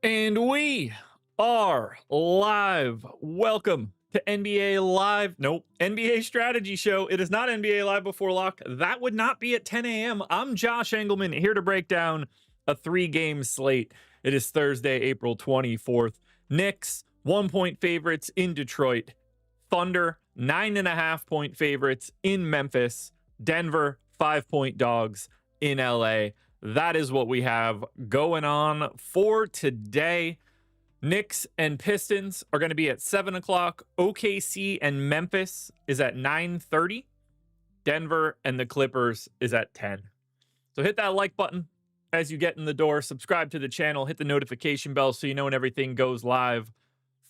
And we are live. Welcome to NBA Live. Nope, NBA Strategy Show. It is not NBA Live before lock. That would not be at 10 a.m. I'm Josh Engleman, here to break down a 3-game slate. It is Thursday, April 24th. Knicks, 1-point favorites in Detroit. Thunder, 9.5-point favorites in Memphis. Denver, 5-point dogs in LA. That is what we have going on for today. Knicks and Pistons are going to be at 7 o'clock. OKC and Memphis is at 9:30. Denver and the Clippers is at 10. So hit that like button as you get in the door. Subscribe to the channel. Hit the notification bell so you know when everything goes live.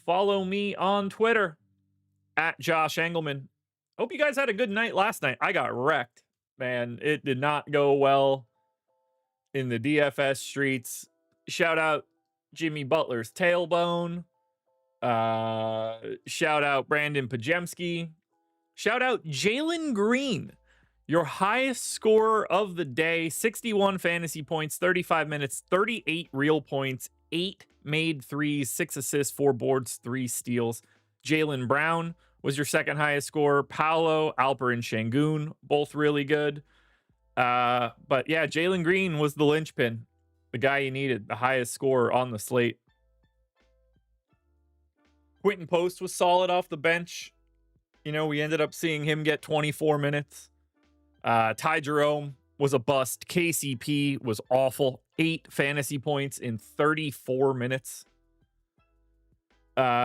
Follow me on Twitter at Josh Engleman. Hope you guys had a good night last night. I got wrecked, man. It did not go well in the DFS streets. Shout out Jimmy Butler's tailbone. Shout out Brandon Pajemski. Shout out Jalen Green, your highest scorer of the day. 61 fantasy points, 35 minutes, 38 real points, 8 made threes, 6 assists, 4 boards, 3 steals. Jaylen Brown was your second highest scorer. Paolo, Alperen Şengün, both really good. But yeah, Jalen Green was the linchpin, the guy you needed, the highest scorer on the slate. Quentin Post was solid off the bench. You know, we ended up seeing him get 24 minutes. Ty Jerome was a bust. KCP was awful. 8 fantasy points in 34 minutes.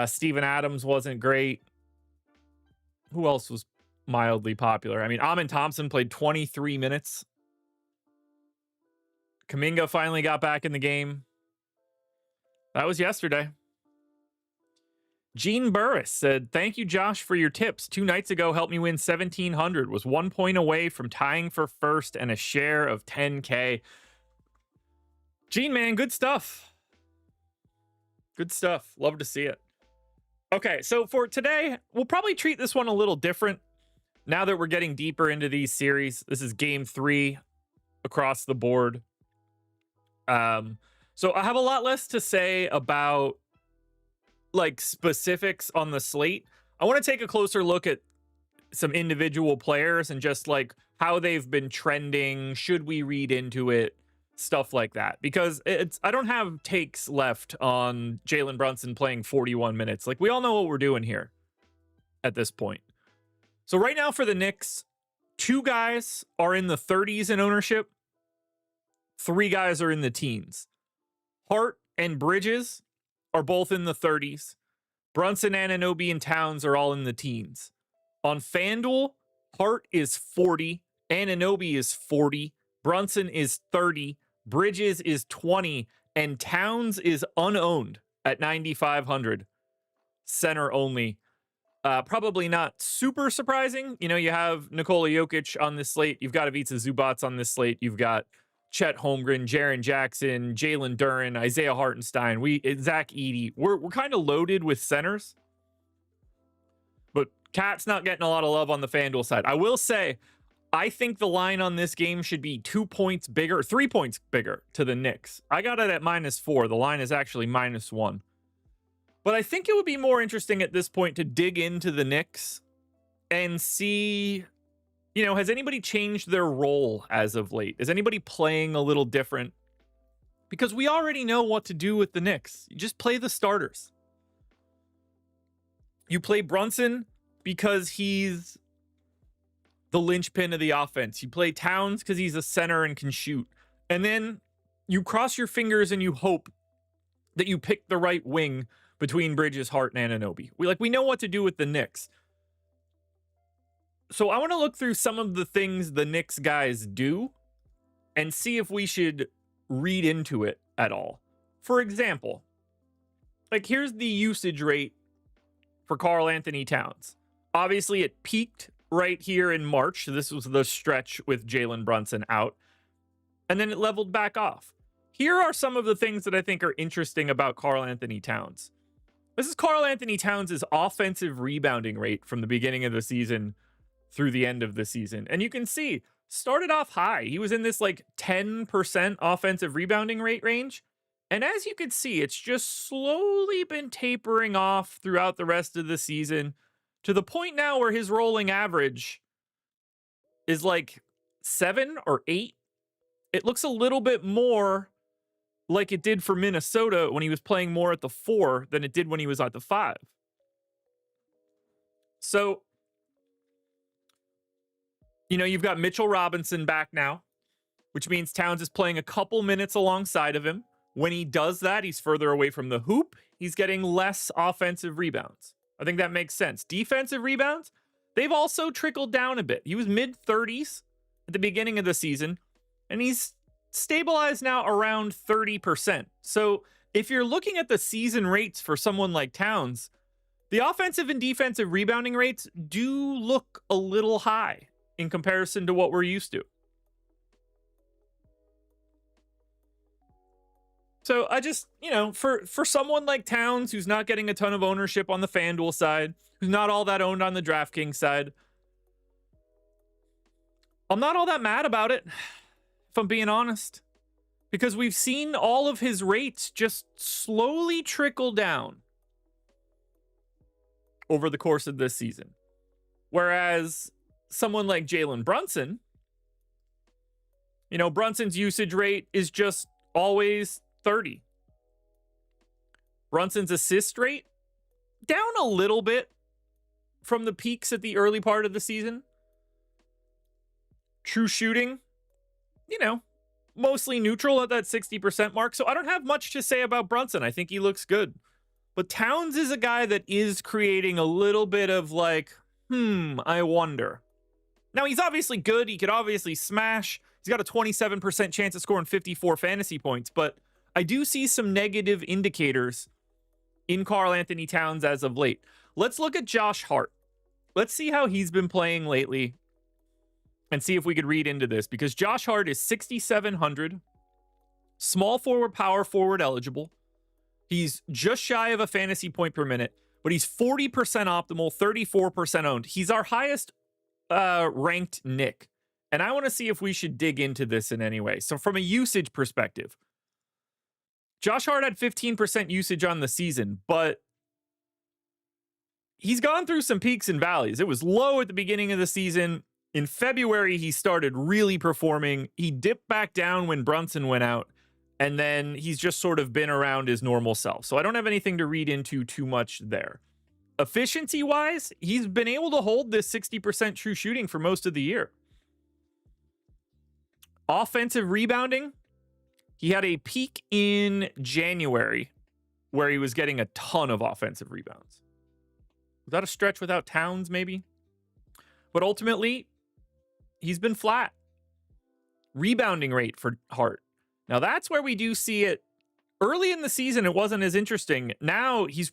Steven Adams wasn't great. Who else was mildly popular? I mean, Amin Thompson played 23 minutes. Kuminga finally got back in the game. That was yesterday. Gene Burris said, "Thank you, Josh, for your tips. 2 nights ago, helped me win 1,700. Was 1 point away from tying for first and a share of 10K. Gene, man, good stuff. Good stuff. Love to see it. Okay, so for today, we'll probably treat this one a little different. Now that we're getting deeper into these series, this is game 3 across the board. So I have a lot less to say about like specifics on the slate. I want to take a closer look at some individual players and just like how they've been trending. Should we read into it? Stuff like that. Because I don't have takes left on Jalen Brunson playing 41 minutes. Like, we all know what we're doing here at this point. So right now for the Knicks, 2 guys are in the 30s in ownership. 3 guys are in the teens. Hart and Bridges are both in the 30s. Brunson, Anunoby, and Towns are all in the teens. On FanDuel, Hart is 40. Anunoby is 40. Brunson is 30. Bridges is 20. And Towns is unowned at 9,500. Center only. Probably not super surprising. You know, you have Nikola Jokic on this slate. You've got Ivica Zubac on this slate. You've got Chet Holmgren, Jaren Jackson, Jalen Duren, Isaiah Hartenstein, Zach Edey. We're kind of loaded with centers. But Cat's not getting a lot of love on the FanDuel side. I will say, I think the line on this game should be 2 points bigger, 3 points bigger to the Knicks. I got it at -4. The line is actually -1. But I think it would be more interesting at this point to dig into the Knicks and see, you know, has anybody changed their role as of late? Is anybody playing a little different? Because we already know what to do with the Knicks. You just play the starters. You play Brunson because he's the linchpin of the offense. You play Towns because he's a center and can shoot. And then you cross your fingers and you hope that you pick the right wing between Bridges, Hart, and Anunoby. We know what to do with the Knicks. So I want to look through some of the things the Knicks guys do and see if we should read into it at all. For example, like here's the usage rate for Karl Anthony Towns. Obviously, it peaked right here in March. This was the stretch with Jalen Brunson out. And then it leveled back off. Here are some of the things that I think are interesting about Karl Anthony Towns. This is Karl Anthony Towns' offensive rebounding rate from the beginning of the season through the end of the season. And you can see, started off high. He was in this like 10% offensive rebounding rate range. And as you can see, it's just slowly been tapering off throughout the rest of the season to the point now where his rolling average is like 7 or 8. It looks a little bit more like it did for Minnesota when he was playing more at the 4 than it did when he was at the 5. So, you've got Mitchell Robinson back now, which means Towns is playing a couple minutes alongside of him. When he does that, he's further away from the hoop. He's getting less offensive rebounds. I think that makes sense. Defensive rebounds, they've also trickled down a bit. He was mid-30s at the beginning of the season, and he's stabilized now around 30%. So if you're looking at the season rates for someone like Towns, the offensive and defensive rebounding rates do look a little high in comparison to what we're used to. So I just, for someone like Towns, who's not getting a ton of ownership on the FanDuel side, who's not all that owned on the DraftKings side, I'm not all that mad about it, if I'm being honest, because we've seen all of his rates just slowly trickle down over the course of this season. Whereas someone like Jalen Brunson, Brunson's usage rate is just always 30. Brunson's assist rate down a little bit from the peaks at the early part of the season. True shooting, mostly neutral at that 60% mark. So I don't have much to say about Brunson. I think he looks good. But Towns is a guy that is creating a little bit of I wonder. Now, he's obviously good. He could obviously smash. He's got a 27% chance of scoring 54 fantasy points. But I do see some negative indicators in Karl-Anthony Towns as of late. Let's look at Josh Hart. Let's see how he's been playing lately and see if we could read into this, because Josh Hart is 6,700, small forward, power forward eligible. He's just shy of a fantasy point per minute, but he's 40% optimal, 34% owned. He's our highest ranked Knick. And I want to see if we should dig into this in any way. So from a usage perspective, Josh Hart had 15% usage on the season, but he's gone through some peaks and valleys. It was low at the beginning of the season. In February, he started really performing. He dipped back down when Brunson went out, and then he's just sort of been around his normal self. So I don't have anything to read into too much there. Efficiency-wise, he's been able to hold this 60% true shooting for most of the year. Offensive rebounding, he had a peak in January where he was getting a ton of offensive rebounds. Was that a stretch without Towns, maybe? But ultimately, he's been flat. Rebounding rate for Hart. Now, that's where we do see it. Early in the season, it wasn't as interesting. Now, he's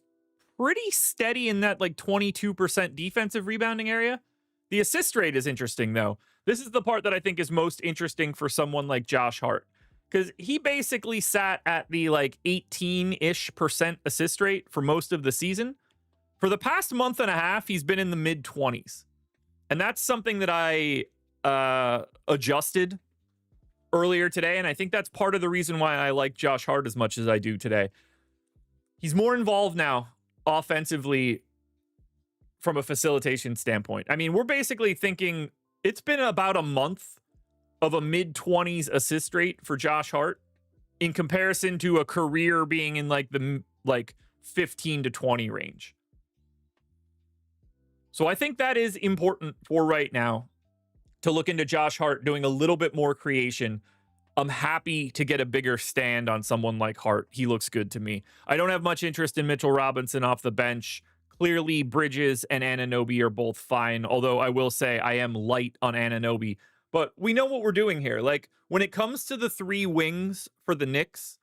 pretty steady in that 22% defensive rebounding area. The assist rate is interesting, though. This is the part that I think is most interesting for someone like Josh Hart, because he basically sat at the 18-ish% assist rate for most of the season. For the past month and a half, he's been in the mid-20s. And that's something that I adjusted earlier today, and I think that's part of the reason why I like Josh Hart as much as I do today. He's more involved now offensively from a facilitation standpoint. I mean, we're basically thinking it's been about a month of a mid-20s assist rate for Josh Hart in comparison to a career being in the 15 to 20 range. So I think that is important for right now to look into Josh Hart doing a little bit more creation. I'm happy to get a bigger stand on someone like Hart. He looks good to me. I don't have much interest in Mitchell Robinson off the bench. Clearly, Bridges and Anunoby are both fine, although I will say I am light on Anunoby. But we know what we're doing here. When it comes to the three wings for the Knicks,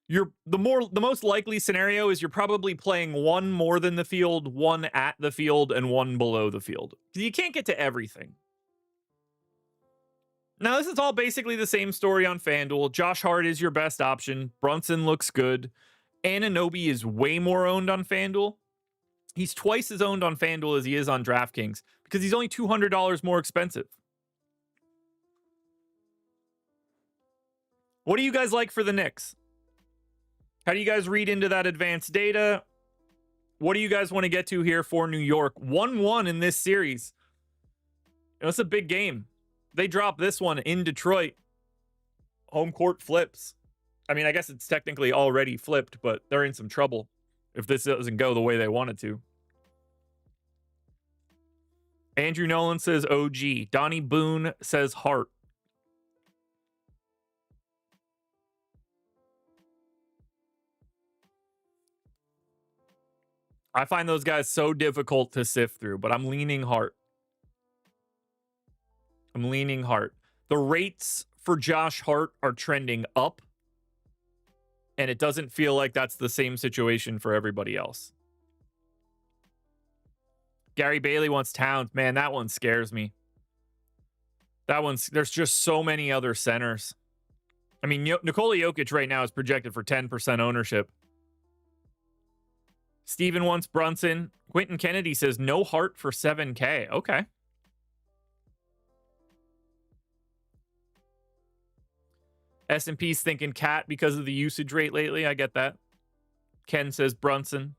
the most likely scenario is you're probably playing one more than the field, one at the field, and one below the field. You can't get to everything. Now, this is all basically the same story on FanDuel. Josh Hart is your best option. Brunson looks good. Anunoby is way more owned on FanDuel. He's twice as owned on FanDuel as he is on DraftKings because he's only $200 more expensive. What do you guys like for the Knicks? How do you guys read into that advanced data? What do you guys want to get to here for New York? 1-1 in this series. It's a big game. They drop this one in Detroit. Home court flips. I mean, I guess it's technically already flipped, but they're in some trouble if this doesn't go the way they want it to. Andrew Nolan says OG. Donnie Boone says Hart. I find those guys so difficult to sift through, but I'm leaning Hart. I'm leaning Hart. The rates for Josh Hart are trending up, and it doesn't feel like that's the same situation for everybody else. Gary Bailey wants Towns. Man, that one scares me. There's just so many other centers. I mean, Nikola Jokic right now is projected for 10% ownership. Steven wants Brunson. Quentin Kennedy says no Hart for 7K. Okay. S&P's thinking Cat because of the usage rate lately. I get that. Ken says Brunson.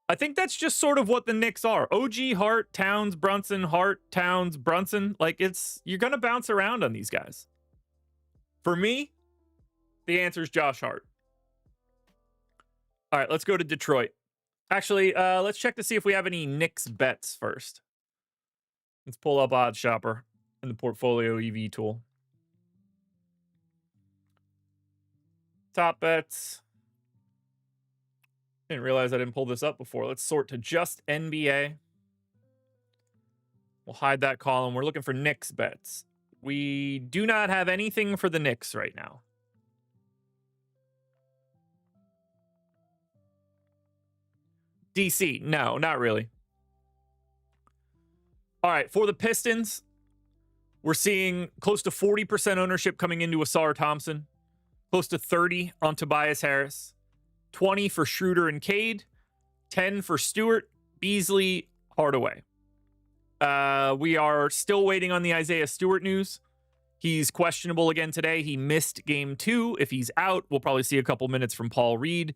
I think that's just sort of what the Knicks are. OG, Hart, Towns, Brunson, Hart, Towns, Brunson. Like, you're going to bounce around on these guys. For me, the answer is Josh Hart. All right, let's go to Detroit. Actually, let's check to see if we have any Knicks bets first. Let's pull up Odd Shopper in the Portfolio EV tool. Top bets. Didn't realize I didn't pull this up before. Let's sort to just NBA. We'll hide that column. We're looking for Knicks bets. We do not have anything for the Knicks right now. DC, no, not really. All right, for the Pistons, we're seeing close to 40% ownership coming into Asar Thompson, close to 30 on Tobias Harris, 20 for Schroeder and Cade, 10 for Stewart, Beasley, Hardaway. We are still waiting on the Isaiah Stewart news. He's questionable again today. He missed game 2. If he's out, we'll probably see a couple minutes from Paul Reed.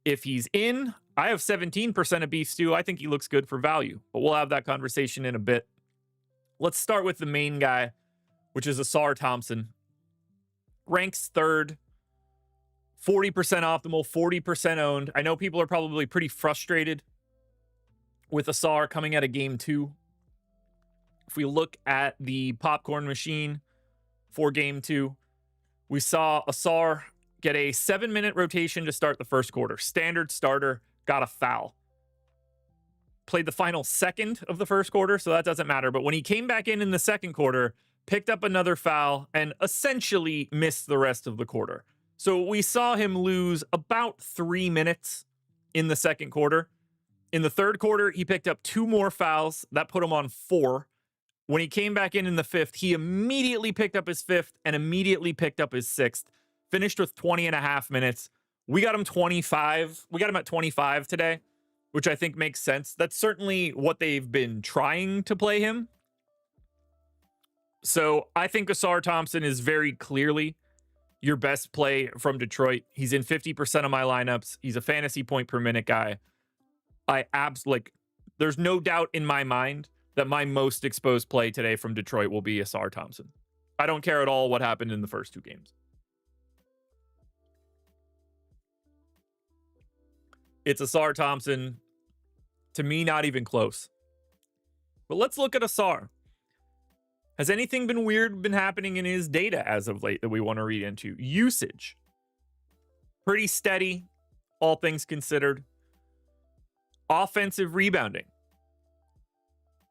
If he's in, I have 17% of Beef Stew. I think he looks good for value, but we'll have that conversation in a bit. Let's start with the main guy, which is Asar Thompson. Ranks 3rd, 40% optimal, 40% owned. I know people are probably pretty frustrated with Asar coming out of game 2. If we look at the popcorn machine for game 2, we saw Asar get a 7-minute rotation to start the first quarter. Standard starter, got a foul. Played the final second of the first quarter, so that doesn't matter. But when he came back in the second quarter, picked up another foul, and essentially missed the rest of the quarter. So we saw him lose about 3 minutes in the second quarter. In the third quarter, he picked up 2 more fouls. That put him on 4. When he came back in the fifth, he immediately picked up his 5th and immediately picked up his 6th. Finished with 20 and a half minutes. We got him 25. We got him at 25 today, which I think makes sense. That's certainly what they've been trying to play him. So I think Asar Thompson is very clearly your best play from Detroit. He's in 50% of my lineups. He's a fantasy point per minute guy. There's no doubt in my mind that my most exposed play today from Detroit will be Asar Thompson. I don't care at all what happened in the first 2 games. It's Asar Thompson. To me, not even close. But let's look at Asar. Has anything been happening in his data as of late that we want to read into? Usage. Pretty steady, all things considered. Offensive rebounding.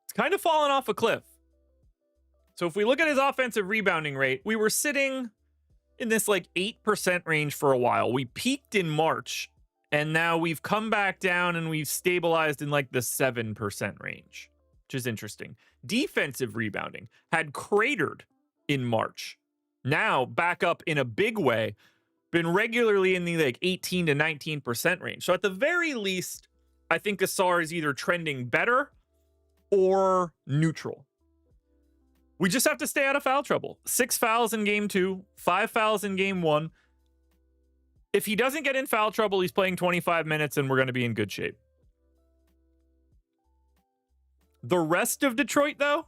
It's kind of fallen off a cliff. So if we look at his offensive rebounding rate, we were sitting in this 8% range for a while. We peaked in March, and now we've come back down and we've stabilized in the 7% range, which is interesting. Defensive rebounding had cratered in March. Now back up in a big way, been regularly in the 18 to 19% range. So at the very least, I think Asar is either trending better or neutral. We just have to stay out of foul trouble. 6 fouls in game 2, 5 fouls in game 1. If he doesn't get in foul trouble, he's playing 25 minutes and we're going to be in good shape. The rest of Detroit, though,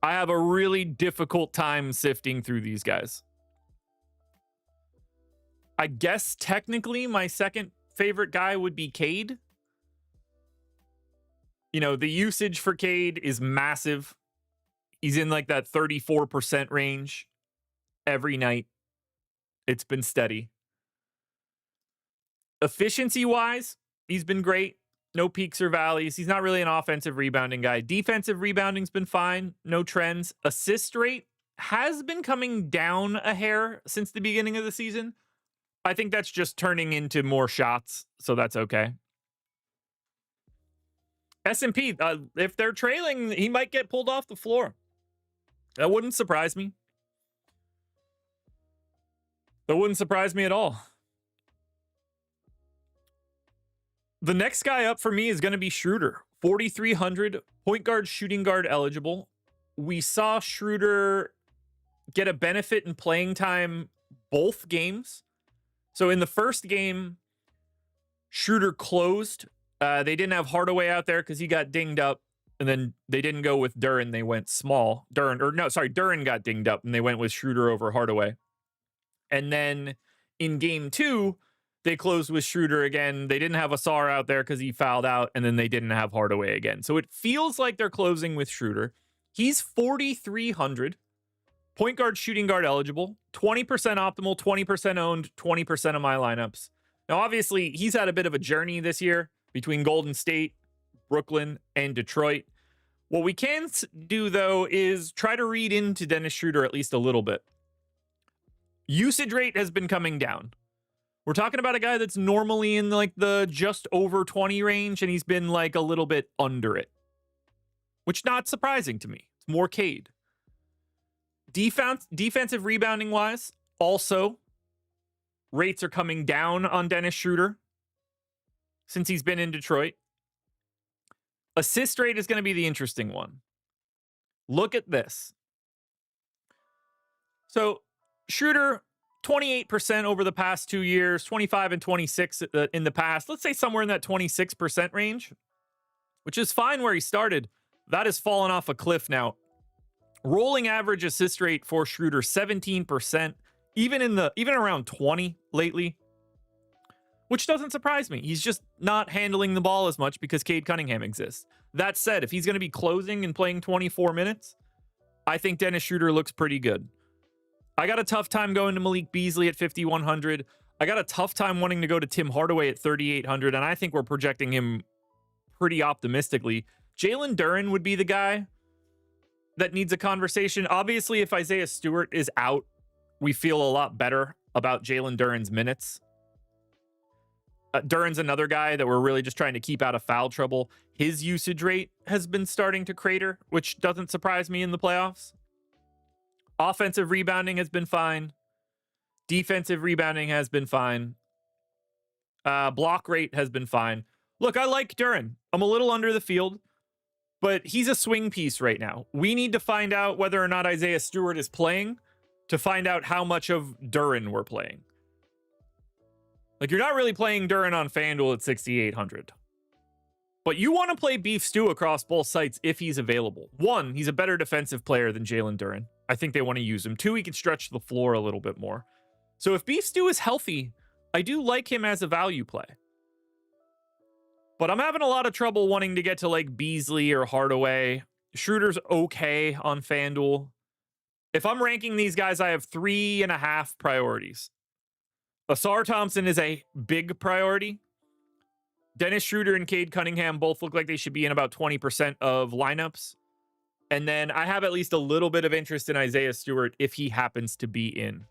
I have a really difficult time sifting through these guys. I guess technically my second favorite guy would be Cade. You know, the usage for Cade is massive. He's in like that 34% range every night. It's been steady. Efficiency-wise, he's been great. No peaks or valleys. He's not really an offensive rebounding guy. Defensive rebounding's been fine. No trends. Assist rate has been coming down a hair since the beginning of the season. I think that's just turning into more shots, so that's okay. S&P, if they're trailing, he might get pulled off the floor. That wouldn't surprise me. That wouldn't surprise me at all. The next guy up for me is going to be Schroeder. 4,300, point guard, shooting guard eligible. We saw Schroeder get a benefit in playing time both games. So in the first game, Schroeder closed. They didn't have Hardaway out there because he got dinged up. And then they didn't go with Duren. They went small. Duren got dinged up and they went with Schroeder over Hardaway. And then in game 2, they closed with Schroeder again. They didn't have Asar out there because he fouled out, and then they didn't have Hardaway again. So it feels like they're closing with Schroeder. He's 4,300. Point guard, shooting guard eligible. 20% optimal, 20% owned, 20% of my lineups. Now, obviously, he's had a bit of a journey this year between Golden State, Brooklyn, and Detroit. What we can do, though, is try to read into Dennis Schroeder at least a little bit. Usage rate has been coming down. We're talking about a guy that's normally in like the just over 20 range, and he's been like a little bit under it, which not surprising to me. It's more Cade. Defensive rebounding wise, also rates are coming down on Dennis Schroeder since he's been in Detroit. Assist rate is going to be the interesting one. Look at this. So Schroeder, 28% over the past 2 years, 25 and 26 in the past. Let's say somewhere in that 26% range, which is fine where he started. That has fallen off a cliff now. Rolling average assist rate for Schroeder, 17%, even around 20 lately, which doesn't surprise me. He's just not handling the ball as much because Cade Cunningham exists. That said, if he's going to be closing and playing 24 minutes, I think Dennis Schroeder looks pretty good. I got a tough time going to Malik Beasley at 5,100. I got a tough time wanting to go to Tim Hardaway at 3,800, and I think we're projecting him pretty optimistically. Jalen Duren would be the guy that needs a conversation. Obviously, if Isaiah Stewart is out, we feel a lot better about Jalen Duren's minutes. Duren's another guy that we're really just trying to keep out of foul trouble. His usage rate has been starting to crater, which doesn't surprise me in the playoffs. Offensive rebounding has been fine. Defensive rebounding has been fine. Block rate has been fine. Look, I like Duren. I'm a little under the field, but he's a swing piece right now. We need to find out whether or not Isaiah Stewart is playing to find out how much of Duren we're playing. Like, you're not really playing Duren on FanDuel at 6,800. But you want to play Beef Stew across both sites if he's available. 1, he's a better defensive player than Jalen Duren. I think they want to use him. 2, he can stretch the floor a little bit more. So if Beef Stew is healthy, I do like him as a value play. But I'm having a lot of trouble wanting to get to like Beasley or Hardaway. Schroeder's okay on FanDuel. If I'm ranking these guys, I have 3.5 priorities. Asar Thompson is a big priority. Dennis Schroeder and Cade Cunningham both look like they should be in about 20% of lineups. And then I have at least a little bit of interest in Isaiah Stewart if he happens to be in.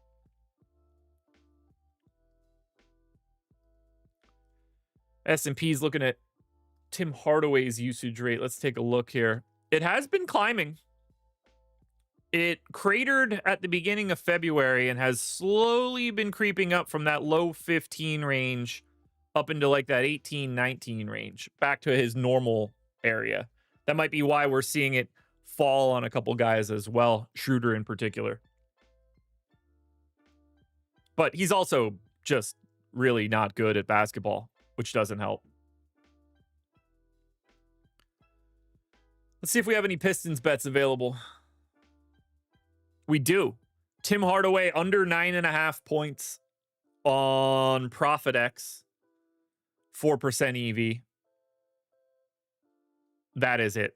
S&P's looking at Tim Hardaway's usage rate. Let's take a look here. It has been climbing. It cratered at the beginning of February and has slowly been creeping up from that low 15 range up into like that 18, 19 range, back to his normal area. That might be why we're seeing it fall on a couple guys as well, Schroeder in particular. But he's also just really not good at basketball, which doesn't help. Let's see if we have any Pistons bets available. We do. Tim Hardaway under 9.5 points on ProfitX, 4% EV. That is it.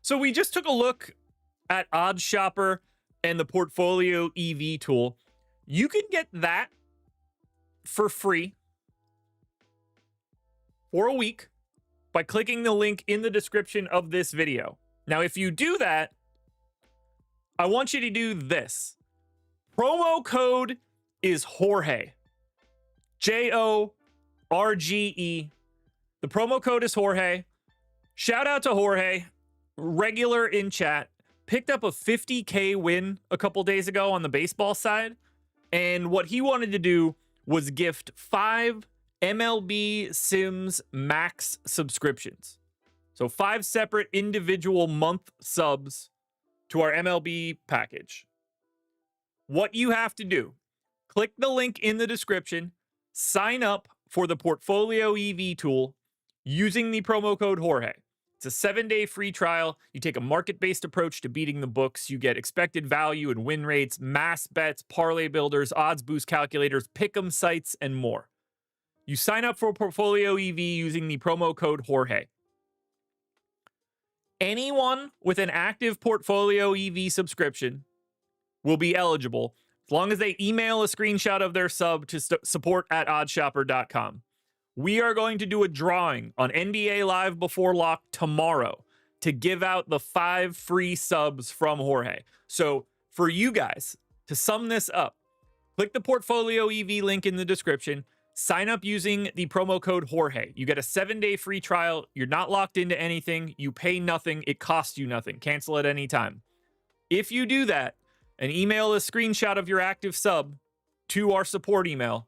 So we just took a look at Odds Shopper and the Portfolio EV tool. You can get that for free for a week by clicking the link in the description of this video. Now, if you do that, I want you to do this. Promo code is Jorge. Jorge. The promo code is Jorge. Shout out to Jorge, regular in chat. Picked up a 50K win a couple days ago on the baseball side. And what he wanted to do was gift 5 MLB Sims Max subscriptions. So 5 separate individual month subs to our MLB package. What you have to do, click the link in the description, sign up for the Portfolio EV tool using the promo code Jorge. It's a 7-day free trial. You take a market-based approach to beating the books. You get expected value and win rates, mass bets, parlay builders, odds boost calculators, pick'em sites, and more. You sign up for Portfolio EV using the promo code Jorge. Anyone with an active Portfolio EV subscription will be eligible as long as they email a screenshot of their sub to support@oddshopper.com. We are going to do a drawing on NBA Live Before Lock tomorrow to give out the 5 free subs from Jorge. So for you guys, to sum this up, click the Portfolio EV link in the description, sign up using the promo code Jorge. You get a 7-day free trial. You're not locked into anything. You pay nothing. It costs you nothing. Cancel at any time. If you do that and email a screenshot of your active sub to our support email,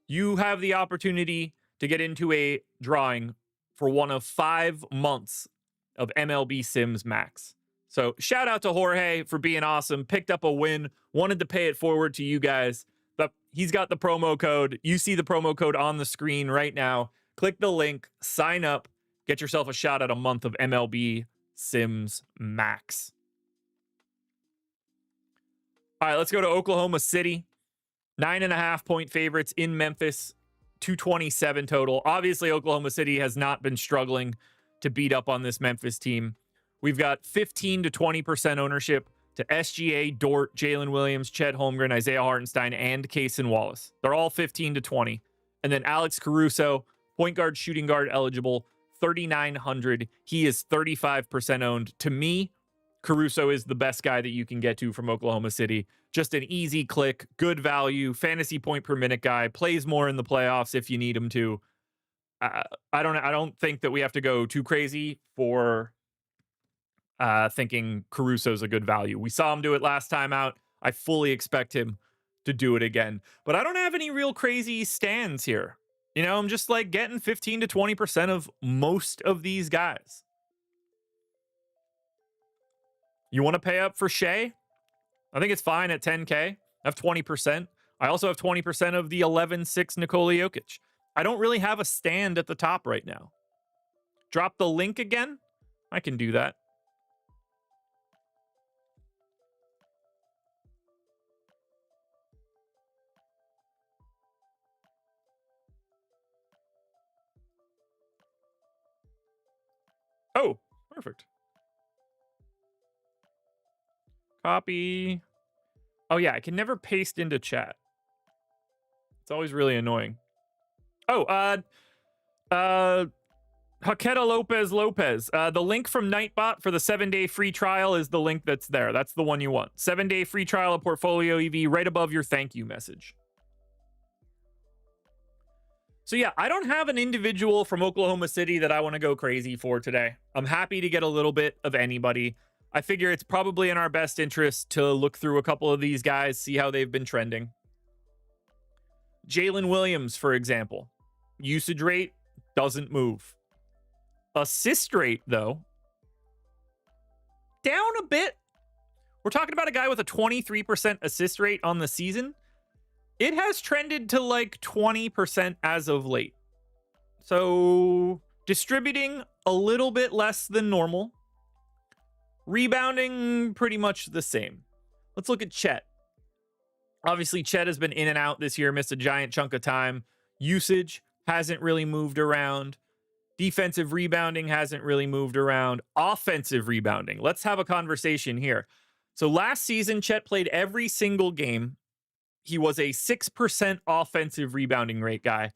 you have the opportunity to get into a drawing for one of 5 months of MLB Sims Max. So shout out to Jorge for being awesome. Picked up a win. Wanted to pay it forward to you guys. But he's got the promo code. You see the promo code on the screen right now. Click the link, sign up, get yourself a shot at a month of MLB Sims Max. All right, let's go to Oklahoma City. 9.5 point favorites in Memphis. 227 total. Obviously, Oklahoma City has not been struggling to beat up on this Memphis team. We've got 15 to 20% ownership to SGA, Dort, Jalen Williams, Chet Holmgren, Isaiah Hartenstein, and Cason Wallace. They're all 15 to 20. And then Alex Caruso, point guard, shooting guard eligible, 3,900. He is 35% owned. To me, Caruso is the best guy that you can get to from Oklahoma City. Just an easy click, good value, fantasy point per minute guy, plays more in the playoffs if you need him to. I don't think that we have to go too crazy for thinking Caruso's a good value. We saw him do it last time out. I fully expect him to do it again. But I don't have any real crazy stands here. You know, I'm just like getting 15 to 20% of most of these guys. You want to pay up for Shea? I think it's fine at 10K. I have 20%. I also have 20% of the 11-6 Nikola Jokic. I don't really have a stand at the top right now. Drop the link again? I can do that. Oh, perfect. Copy. Oh, yeah, I can never paste into chat. It's always really annoying. Oh, Haqueta Lopez. The link from Nightbot for the 7-day free trial is the link that's there. That's the one you want. 7-day free trial of Portfolio EV right above your thank you message. So yeah, I don't have an individual from Oklahoma City that I want to go crazy for today. I'm happy to get a little bit of anybody. I figure it's probably in our best interest to look through a couple of these guys, see how they've been trending. Jalen Williams, for example. Usage rate doesn't move. Assist rate, though, down a bit. We're talking about a guy with a 23% assist rate on the season. It has trended to like 20% as of late. So distributing a little bit less than normal. Rebounding pretty much the same. Let's look at Chet. Obviously, Chet has been in and out this year, missed a giant chunk of time. Usage hasn't really moved around. Defensive rebounding hasn't really moved around. Offensive rebounding. Let's have a conversation here. So last season, Chet played every single game. He was a 6% offensive rebounding rate guy.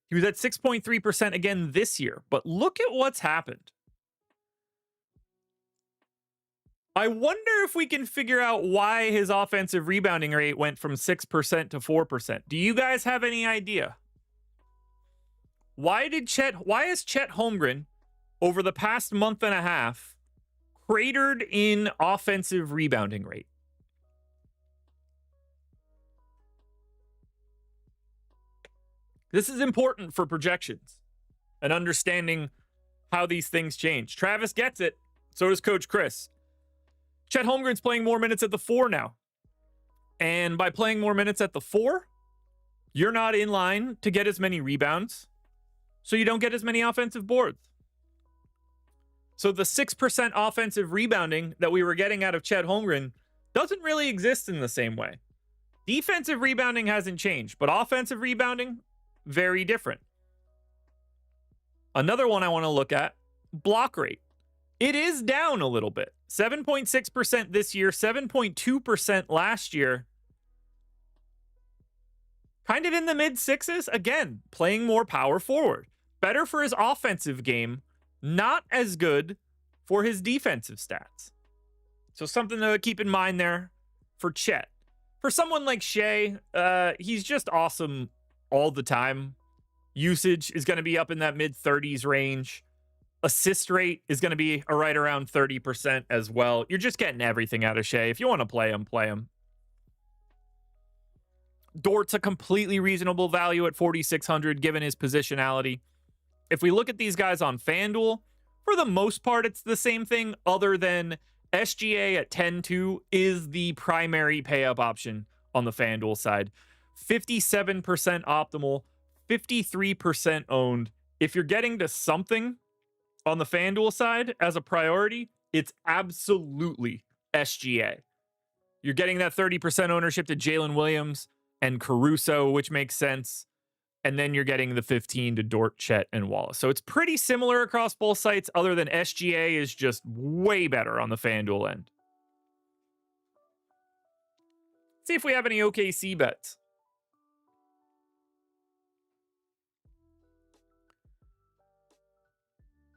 He was at 6.3% again this year. But look at what's happened. I wonder if we can figure out why his offensive rebounding rate went from 6% to 4%. Do you guys have any idea? Why is Chet Holmgren over the past month and a half cratered in offensive rebounding rate? This is important for projections and understanding how these things change. Travis gets it. So does Coach Chris. Chet Holmgren's playing more minutes at the 4 now. And by playing more minutes at the 4, you're not in line to get as many rebounds. So you don't get as many offensive boards. So the 6% offensive rebounding that we were getting out of Chet Holmgren doesn't really exist in the same way. Defensive rebounding hasn't changed, but offensive rebounding, very different. Another one I want to look at, block rate. It is down a little bit. 7.6% this year, 7.2% last year. Kind of in the mid sixes. Again, playing more power forward. Better for his offensive game, not as good for his defensive stats. So something to keep in mind there for Chet. For someone like Shea, he's just awesome all the time. Usage is going to be up in that mid 30s range. Assist rate is going to be right around 30% as well. You're just getting everything out of Shea. If you want to play him, play him. Dort's a completely reasonable value at 4,600 given his positionality. If we look at these guys on FanDuel, for the most part, it's the same thing other than SGA at 10-2 is the primary pay-up option on the FanDuel side. 57% optimal, 53% owned. If you're getting to something on the FanDuel side as a priority, it's absolutely SGA. You're getting that 30% ownership to Jalen Williams and Caruso, which makes sense. And then you're getting the 15 to Dort, Chet, and Wallace. So it's pretty similar across both sites, other than SGA is just way better on the FanDuel end. Let's see if we have any OKC bets.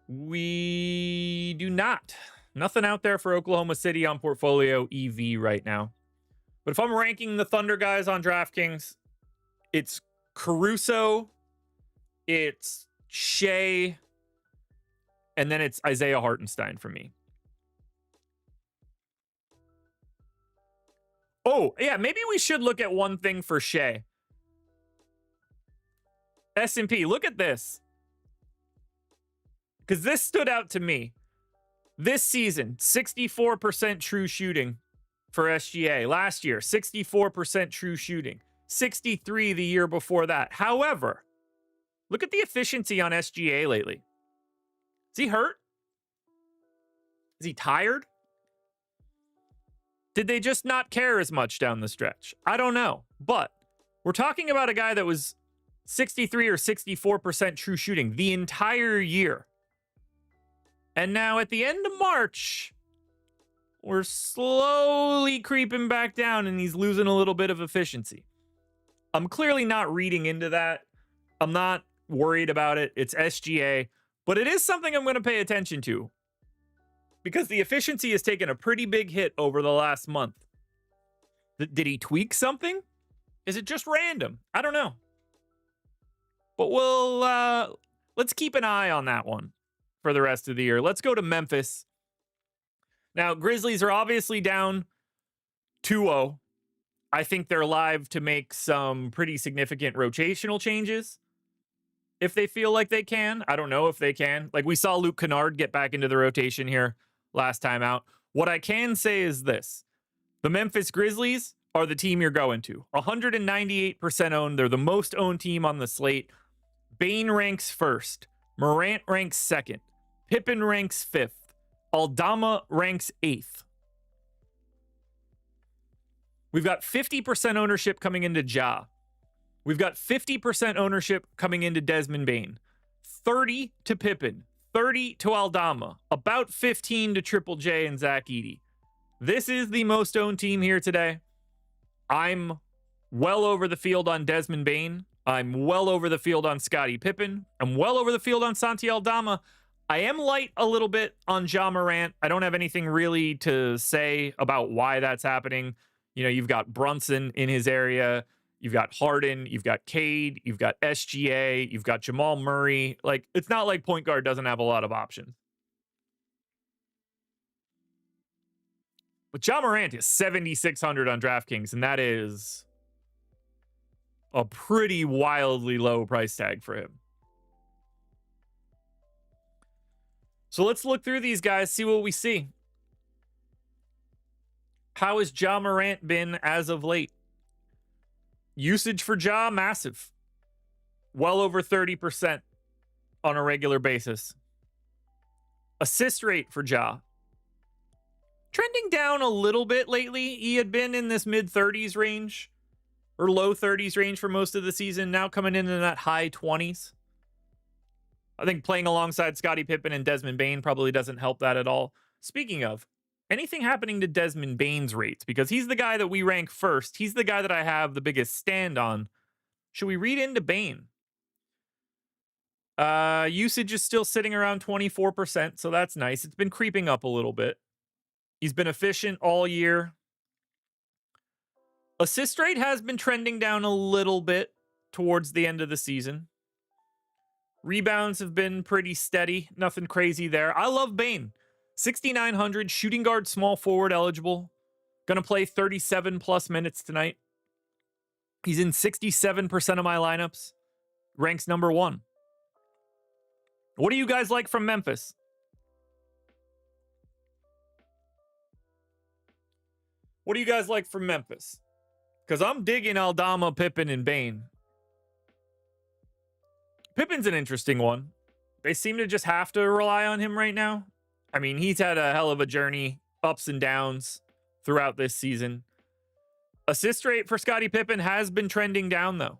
We do not. Nothing out there for Oklahoma City on portfolio EV right now. But if I'm ranking the Thunder guys on DraftKings, it's Caruso, it's Shea, and then it's Isaiah Hartenstein for me. Oh, yeah, maybe we should look at one thing for Shea. S&P, look at this. Because this stood out to me. This season, 64% true shooting for SGA. Last year, 64% true shooting. 63 the year before that. However, look at the efficiency on SGA lately. Is he hurt? Is he tired? Did they just not care as much down the stretch? I don't know. But we're talking about a guy that was 63 or 64% true shooting the entire year. And now at the end of March, we're slowly creeping back down and he's losing a little bit of efficiency. I'm clearly not reading into that. I'm not worried about it. It's SGA, but it is something I'm going to pay attention to because the efficiency has taken a pretty big hit over the last month. Did he tweak something? Is it just random? I don't know. But let's keep an eye on that one for the rest of the year. Let's go to Memphis. Now, Grizzlies are obviously down 2-0. I think they're live to make some pretty significant rotational changes if they feel like they can. I don't know if they can. Like we saw Luke Kennard get back into the rotation here last time out. What I can say is this. The Memphis Grizzlies are the team you're going to. 198% owned. They're the most owned team on the slate. Bane ranks first. Morant ranks second. Pippen ranks fifth. Aldama ranks eighth. We've got 50% ownership coming into Ja. We've got 50% ownership coming into Desmond Bane. 30 to Pippen. 30 to Aldama. About 15 to Triple J and Zach Edey. This is the most owned team here today. I'm well over the field on Desmond Bane. I'm well over the field on Scottie Pippen. I'm well over the field on Santi Aldama. I am light a little bit on Ja Morant. I don't have anything really to say about why that's happening. You know, you've got Brunson in his area. You've got Harden. You've got Cade. You've got SGA. You've got Jamal Murray. Like, it's not like point guard doesn't have a lot of options. But Ja Morant is 7,600 on DraftKings, and that is a pretty wildly low price tag for him. So let's look through these guys, see what we see. How has Ja Morant been as of late? Usage for Ja, massive. Well over 30% on a regular basis. Assist rate for Ja. Trending down a little bit lately. He had been in this mid-30s range or low 30s range for most of the season. Now coming in that high 20s. I think playing alongside Scottie Pippen and Desmond Bane probably doesn't help that at all. Speaking of, anything happening to Desmond Bane's rates? Because he's the guy that we rank first. He's the guy that I have the biggest stand on. Should we read into Bane? Usage is still sitting around 24%, so that's nice. It's been creeping up a little bit. He's been efficient all year. Assist rate has been trending down a little bit towards the end of the season. Rebounds have been pretty steady. Nothing crazy there. I love Bane. 6,900, shooting guard, small forward eligible. Gonna play 37 plus minutes tonight. He's in 67% of my lineups. Ranks number 1. What do you guys like from Memphis? What do you guys like from Memphis? Because I'm digging Aldama, Pippen, and Bane. Pippen's an interesting one. They seem to just have to rely on him right now. I mean, he's had a hell of a journey, ups and downs throughout this season. Assist rate for Scottie Pippen has been trending down, though.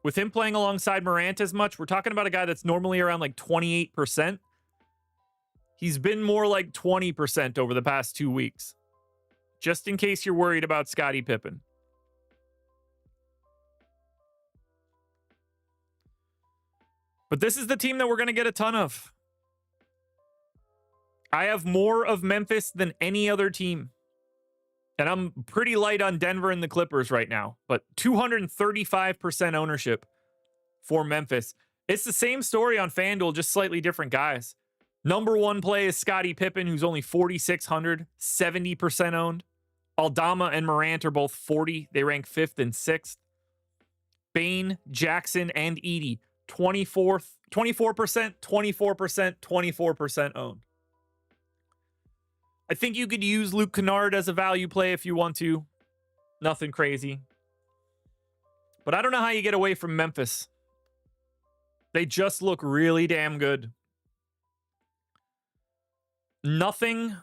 With him playing alongside Morant as much, we're talking about a guy that's normally around like 28%. He's been more like 20% over the past 2 weeks. Just in case you're worried about Scottie Pippen. But this is the team that we're going to get a ton of. I have more of Memphis than any other team. And I'm pretty light on Denver and the Clippers right now. But 235% ownership for Memphis. It's the same story on FanDuel, just slightly different guys. Number 1 play is Scottie Pippen, who's only 4,600, 70% owned. Aldama and Morant are both 40. They rank 5th and 6th. Bane, Jackson, and Edey, 24%, 24%, 24% owned. I think you could use Luke Kennard as a value play if you want to. Nothing crazy. But I don't know how you get away from Memphis. They just look really damn good. Nothing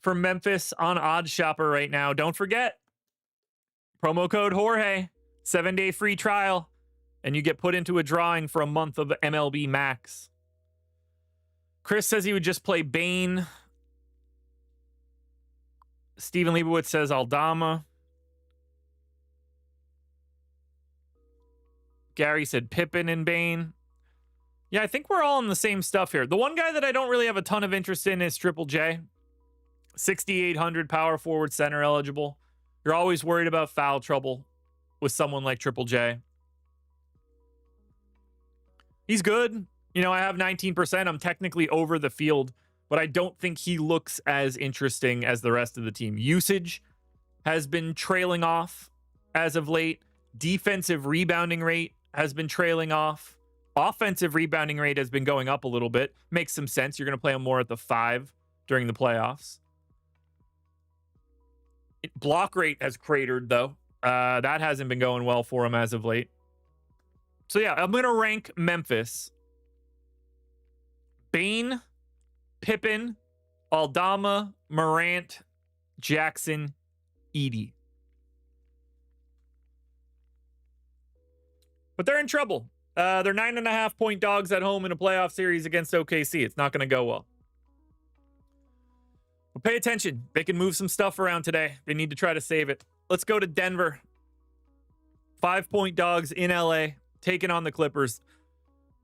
for Memphis on OddsShopper right now. Don't forget, promo code Jorge, 7-day free trial, and you get put into a drawing for a month of MLB Max. Chris says he would just play Bane. Steven Leibowitz says Aldama. Gary said Pippen and Bane. Yeah, I think we're all on the same stuff here. The one guy that I don't really have a ton of interest in is Triple J. 6,800 power forward center eligible. You're always worried about foul trouble with someone like Triple J. He's good. You know, I have 19%. I'm technically over the field, but I don't think he looks as interesting as the rest of the team. Usage has been trailing off as of late. Defensive rebounding rate has been trailing off. Offensive rebounding rate has been going up a little bit. Makes some sense. You're going to play him more at the 5 during the playoffs. Block rate has cratered, though. That hasn't been going well for him as of late. So, yeah, I'm going to rank Memphis. Bane, Pippen, Aldama, Morant, Jackson, Edey. But they're in trouble. They're 9.5-point dogs at home in a playoff series against OKC. It's not going to go well. But pay attention. They can move some stuff around today. They need to try to save it. Let's go to Denver. 5-point dogs in LA, taking on the Clippers.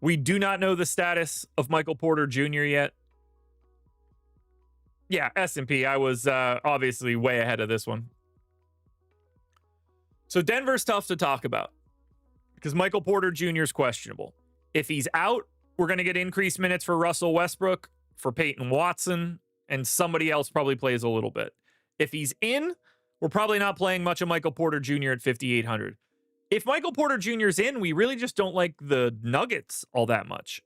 We do not know the status of Michael Porter Jr. yet. Yeah, S&P. I was obviously way ahead of this one. So Denver's tough to talk about because Michael Porter Jr. is questionable. If he's out, we're going to get increased minutes for Russell Westbrook, for Peyton Watson, and somebody else probably plays a little bit. If he's in, we're probably not playing much of Michael Porter Jr. at 5,800. If Michael Porter Jr. is in, we really just don't like the Nuggets all that much.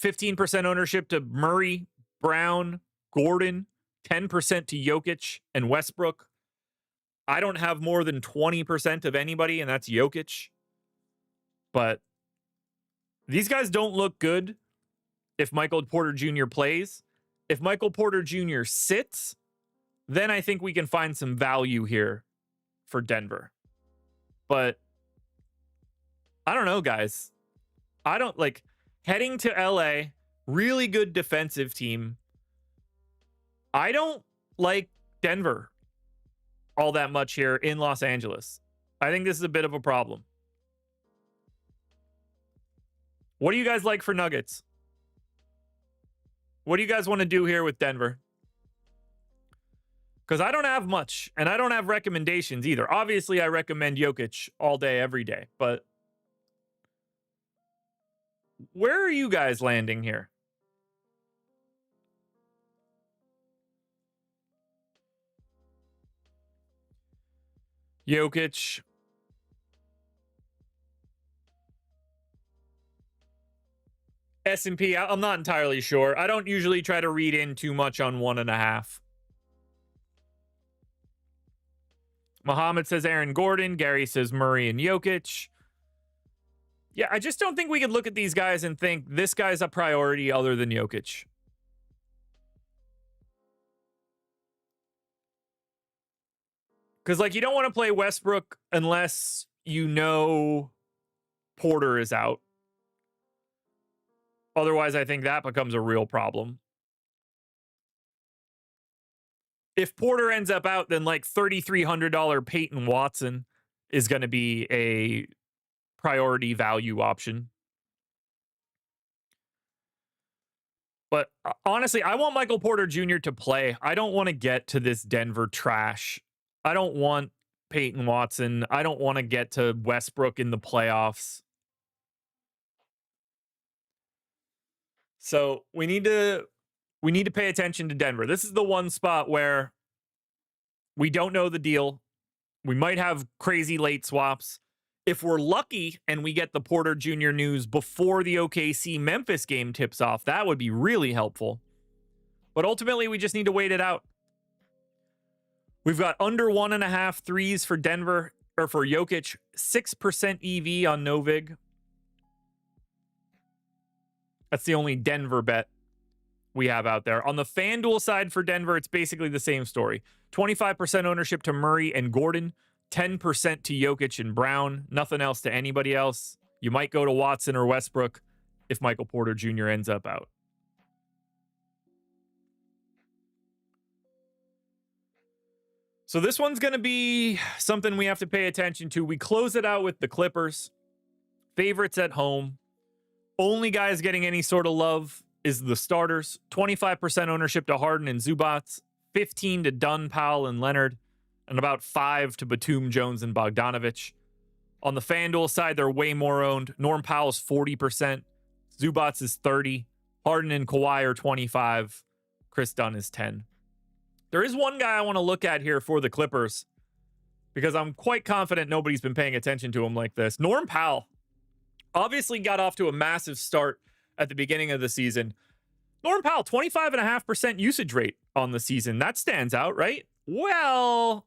15% ownership to Murray, Brown, Gordon, 10% to Jokic and Westbrook. I don't have more than 20% of anybody, and that's Jokic. But these guys don't look good if Michael Porter Jr. plays. If Michael Porter Jr. sits, then I think we can find some value here for Denver. But I don't know, guys. I don't like heading to LA, really good defensive team. I don't like Denver all that much here in Los Angeles. I think this is a bit of a problem. What do you guys like for Nuggets? What do you guys want to do here with Denver? Because I don't have much, and I don't have recommendations either. Obviously, I recommend Jokic all day, every day. But where are you guys landing here? Jokic. S&P, I'm not entirely sure. I don't usually try to read in too much on 1.5. Muhammad says Aaron Gordon. Gary says Murray and Jokic. Yeah, I just don't think we could look at these guys and think this guy's a priority other than Jokic. Because, like, you don't want to play Westbrook unless you know Porter is out. Otherwise, I think that becomes a real problem. If Porter ends up out, then like $3,300 Peyton Watson is going to be a priority value option. But honestly, I want Michael Porter Jr. to play. I don't want to get to this Denver trash. I don't want Peyton Watson. I don't want to get to Westbrook in the playoffs. So we need to pay attention to Denver. This is the one spot where we don't know the deal. We might have crazy late swaps. If we're lucky and we get the Porter Jr. news before the OKC Memphis game tips off, that would be really helpful. But ultimately, we just need to wait it out. We've got under 1.5 threes for Denver, or for Jokic, 6% EV on NoVig. That's the only Denver bet we have out there. On the FanDuel side for Denver, it's basically the same story. 25% ownership to Murray and Gordon, 10% to Jokic and Brown, nothing else to anybody else. You might go to Watson or Westbrook if Michael Porter Jr. ends up out. So this one's going to be something we have to pay attention to. We close it out with the Clippers. Favorites at home. Only guys getting any sort of love is the starters. 25% ownership to Harden and Zubats, 15 to Dunn, Powell, and Leonard, and about 5 to Batum, Jones, and Bogdanovich. On the FanDuel side, they're way more owned. Norm Powell's 40%. Zubats is 30. Harden and Kawhi are 25. Chris Dunn is 10. There is one guy I want to look at here for the Clippers because I'm quite confident nobody's been paying attention to him like this. Norm Powell obviously got off to a massive start at the beginning of the season. Norm Powell, 25.5% usage rate on the season. That stands out, right? Well,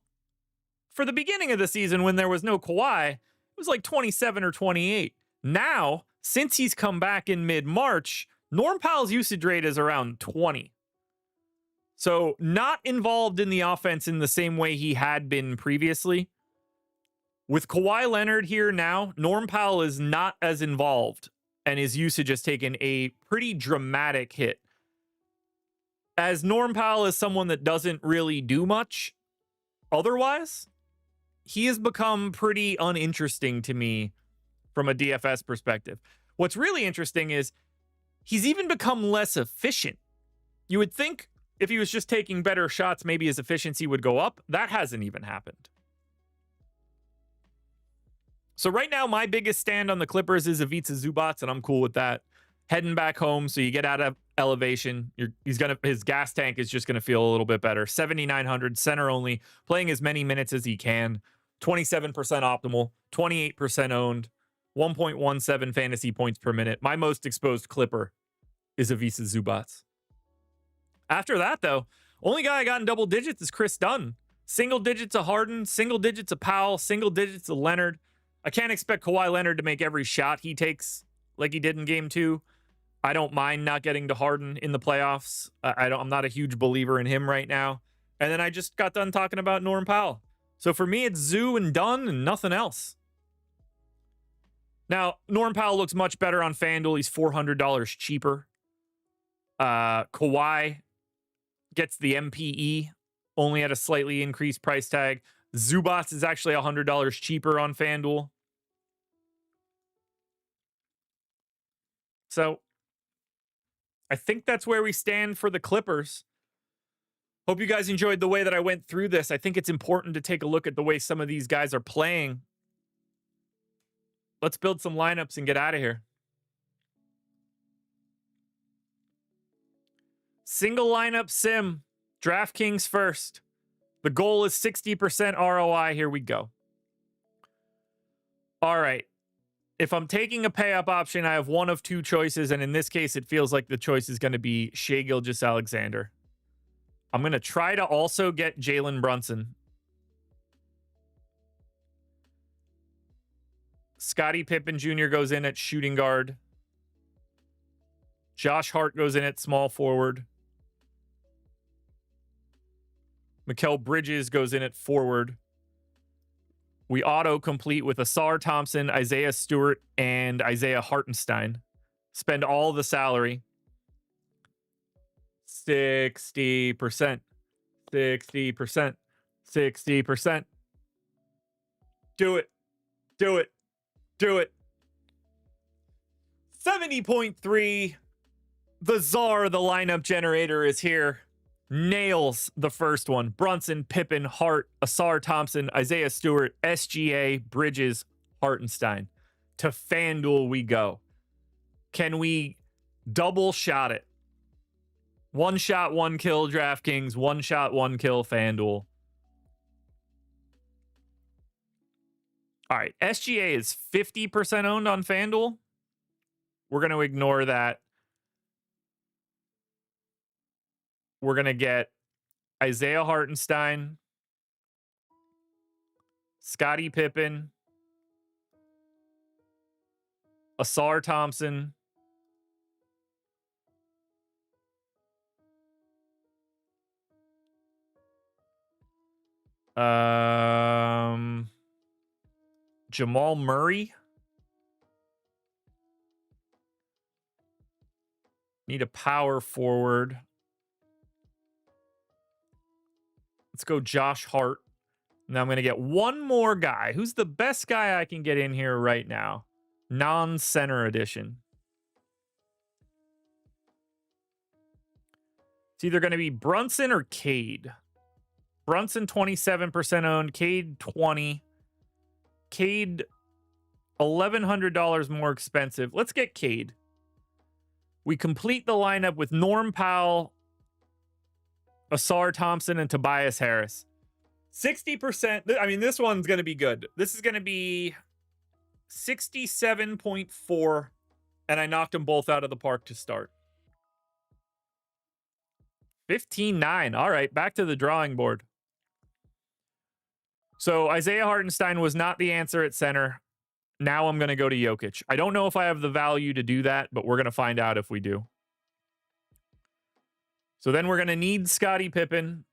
for the beginning of the season when there was no Kawhi, it was like 27 or 28. Now, since he's come back in mid-March, Norm Powell's usage rate is around 20. So not involved in the offense in the same way he had been previously. With Kawhi Leonard here now, Norm Powell is not as involved, and his usage has taken a pretty dramatic hit. As Norm Powell is someone that doesn't really do much otherwise, he has become pretty uninteresting to me from a DFS perspective. What's really interesting is he's even become less efficient. You would think if he was just taking better shots, maybe his efficiency would go up. That hasn't even happened. So right now, my biggest stand on the Clippers is Ivica Zubac, and I'm cool with that. Heading back home, so you get out of elevation. His gas tank is just gonna feel a little bit better. 7,900 center only, playing as many minutes as he can. 27% optimal, 28% owned, 1.17 fantasy points per minute. My most exposed Clipper is Ivica Zubac. After that, though, only guy I got in double digits is Chris Dunn. Single digits of Harden, single digits of Powell, single digits of Leonard. I can't expect Kawhi Leonard to make every shot he takes like he did in game 2. I don't mind not getting to Harden in the playoffs. I'm not a huge believer in him right now. And then I just got done talking about Norm Powell. So for me, it's Zoo and Dunn and nothing else. Now, Norm Powell looks much better on FanDuel. He's $400 cheaper. Kawhi gets the MPE, only at a slightly increased price tag. Zubac is actually $100 cheaper on FanDuel. So I think that's where we stand for the Clippers. Hope you guys enjoyed the way that I went through this. I think it's important to take a look at the way some of these guys are playing. Let's build some lineups and get out of here. Single lineup sim. DraftKings first. The goal is 60% ROI. Here we go. All right. If I'm taking a pay up option, I have one of two choices. And in this case, it feels like the choice is going to be Shai Gilgeous-Alexander. I'm going to try to also get Jalen Brunson. Scottie Pippen Jr. goes in at shooting guard. Josh Hart goes in at small forward. Mikal Bridges goes in at forward. We auto-complete with Asar Thompson, Isaiah Stewart, and Isaiah Hartenstein. Spend all the salary. 60%. 60%. 60%. Do it. Do it. Do it. 70.3. The czar, the lineup generator, is here. Nails the first one. Brunson, Pippen, Hart, Asar Thompson, Isaiah Stewart, SGA, Bridges, Hartenstein. To FanDuel we go. Can we double shot it? One shot, one kill DraftKings. One shot, one kill FanDuel. All right. SGA is 50% owned on FanDuel. We're going to ignore that. We're going to get Isaiah Hartenstein, Scottie Pippen, Asar Thompson, Jamal Murray. Need a power forward. Let's go Josh Hart. Now I'm going to get one more guy. Who's the best guy I can get in here right now? Non-center edition. It's either going to be Brunson or Cade. Brunson 27% owned. Cade 20. Cade $1,100 more expensive. Let's get Cade. We complete the lineup with Norm Powell, Asar Thompson, and Tobias Harris. 60%. I mean, this one's going to be good. This is going to be 67.4, and I knocked them both out of the park to start. 15-9. All right, back to the drawing board. So Isaiah Hartenstein was not the answer at center. Now I'm going to go to Jokic. I don't know if I have the value to do that, but we're going to find out if we do. So then we're going to need Scottie Pippen.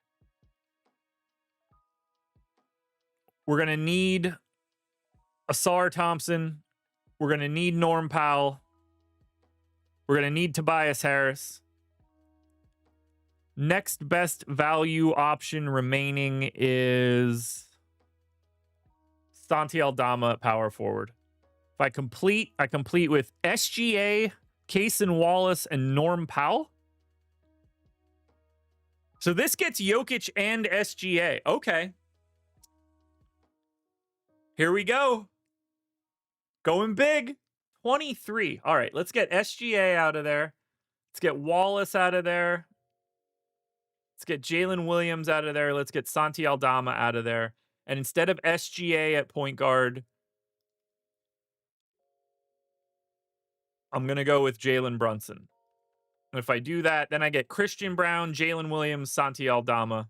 We're going to need Asar Thompson. We're going to need Norm Powell. We're going to need Tobias Harris. Next best value option remaining is Santi Aldama at power forward. If I complete with SGA, Cason Wallace, and Norm Powell. So this gets Jokic and SGA. Okay. Here we go. Going big. 23. All right, let's get SGA out of there. Let's get Wallace out of there. Let's get Jalen Williams out of there. Let's get Santi Aldama out of there. And instead of SGA at point guard, I'm going to go with Jalen Brunson. And if I do that, then I get Christian Brown, Jalen Williams, Santi Aldama.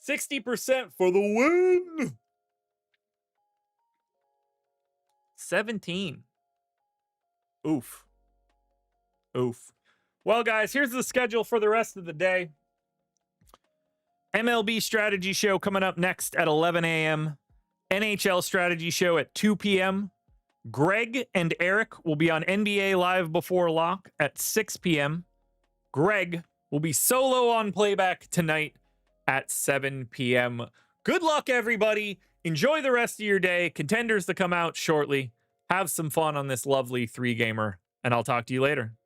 60% for the win. 17. Oof. Well, guys, here's the schedule for the rest of the day. MLB strategy show coming up next at 11 a.m. NHL strategy show at 2 p.m. Greg and Eric will be on NBA Live Before Lock at 6 p.m. Greg will be solo on playback tonight at 7 p.m. Good luck, everybody. Enjoy the rest of your day. Contenders to come out shortly. Have some fun on this lovely 3-gamer, and I'll talk to you later.